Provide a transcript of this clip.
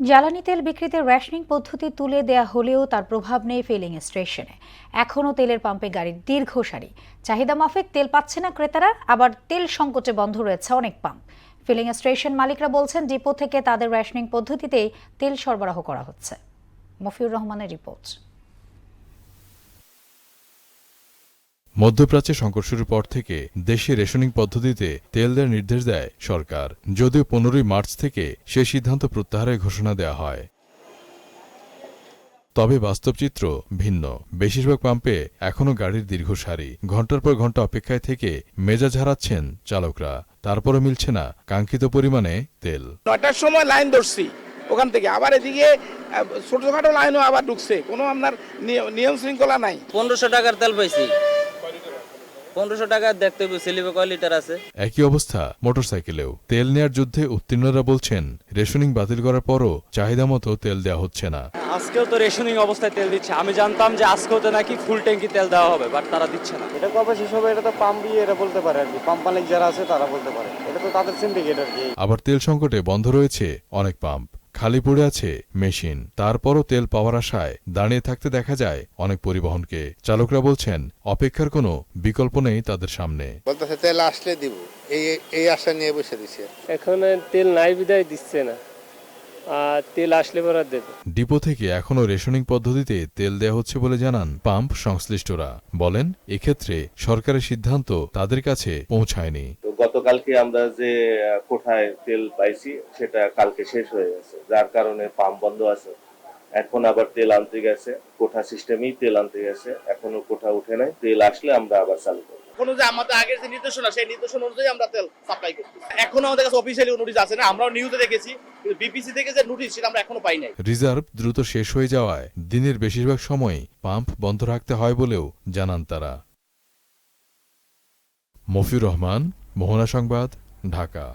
জ্বালানি তেল বিক্রিতে রেশনিং পদ্ধতি তুলে দেয়া হলেও তার প্রভাব নেই ফিলিং স্টেশনে। এখনও তেলের পাম্পে গাড়ির দীর্ঘ সারি। চাহিদা মাফিক তেল পাচ্ছে না ক্রেতারা, আবার তেল সংকটে বন্ধ রয়েছে অনেক পাম্প। ফিলিং স্টেশন মালিকরা বলছেন ডিপো থেকে তাদের রেশনিং পদ্ধতিতেই তেল সরবরাহ করা হচ্ছে। মফিউর রহমানের রিপোর্ট। মধ্যপ্রাচ্যে সংকট শুরুর পর থেকে দেশে রেশনিং পদ্ধতিতে তেল দেওয়ার নির্দেশ দেয় সরকার, যদিও 15 মার্চ থেকে সেই সিদ্ধান্ত প্রত্যাহারের ঘোষণা দেওয়া হয়। তবে বাস্তব চিত্র ভিন্ন। বেশিরভাগ পাম্পে এখনও গাড়ির দীর্ঘ সারি। ঘণ্টার পর ঘণ্টা অপেক্ষায় থেকে মেজাজ হারাচ্ছেন চালকরা। তারপরও মিলছে না কাঙ্ক্ষিত পরিমাণে তেল। 9টার সময় লাইন ধরছি ওখান থেকে, আবার এদিকে ছোটখাটো লাইনও আবার ঢুকছে, কোনো আপনার নিয়ম শৃঙ্খলা নাই। 1500 টাকার তেল পাইছি। 1500 টাকা দেখতে স্লিপে কয় লিটার আছে। একই অবস্থা মোটরসাইকেলেও। তেল নেয়ার যুদ্ধে উত্তীর্ণরা বলছেন রেশনিং বাতিল করার পরও চাহিদা মতো তেল দেওয়া হচ্ছে না। আজকেও তো রেশনিং অবস্থায় তেল দিচ্ছে। আমি জানতাম যে আজকেও তো নাকি ফুল ট্যাঙ্কি তেল দেওয়া হবে, বাট তারা দিচ্ছে না। এটা কবে শেষ হবে এটা তো পাম্প দিয়ে এরা বলতে পারে আর কি, পাম্প মালিক যারা আছে তারা বলতে পারে, এটা তো তাদের সিন্ডিকেট আর কি। আবার তেল সংকটে বন্ধ রয়েছে অনেক পাম্প, খালি পড়ে আছে মেশিন। তারপরও তেল পাওয়ার আশায় দাঁড়িয়ে থাকতে দেখা যায় অনেক পরিবহনকে। চালকরা বলছেন অপেক্ষার কোনো বিকল্প নেই তাদের সামনে। বলতেছে তেল আসলে দিব, এই আশা নিয়ে বসে দিছে। এখন তেল নাই বিদায় দিচ্ছে না, আর তেল আসলে পরে দেবে। ডিপো থেকে এখনও রেশনিং পদ্ধতিতে তেল দেওয়া হচ্ছে বলে জানান পাম্প সংশ্লিষ্টরা। বলেন এক্ষেত্রে সরকারের সিদ্ধান্ত তাদের কাছে পৌঁছায়নি। গতকালকে আমরা যে কোঠায় তেল পাইছি সেটা কালকে শেষ হয়ে গেছে, যার কারণে পাম্প বন্ধ আছে। এখন আবার তেল আনতে গেছে, কোঠা সিস্টেমেই তেল আনতে গেছে, এখনো কোঠা উঠে নাই। তেল আসলে আমরা আবার চালু করব। কোনো যে আমাদের আগের যে নির্দেশনা, সেই নির্দেশনা অনুযায়ী আমরা তেল সাপ্লাই করছি। এখনো আমাদের কাছে অফিসিয়ালি নোটিশ আছে না, আমরাও নিউজে দেখেছি, কিন্তু বিপিসি থেকে যে নোটিশ সেটা আমরা এখনো পাই নাই। রিজার্ভ দ্রুত শেষ হয়ে যাওয়ায় দিনের বেশিরভাগ সময় পাম্প বন্ধ রাখতে হয় বলেও জানান তারা। মফিউর রহমান, মোহনা সংবাদ, ঢাকা।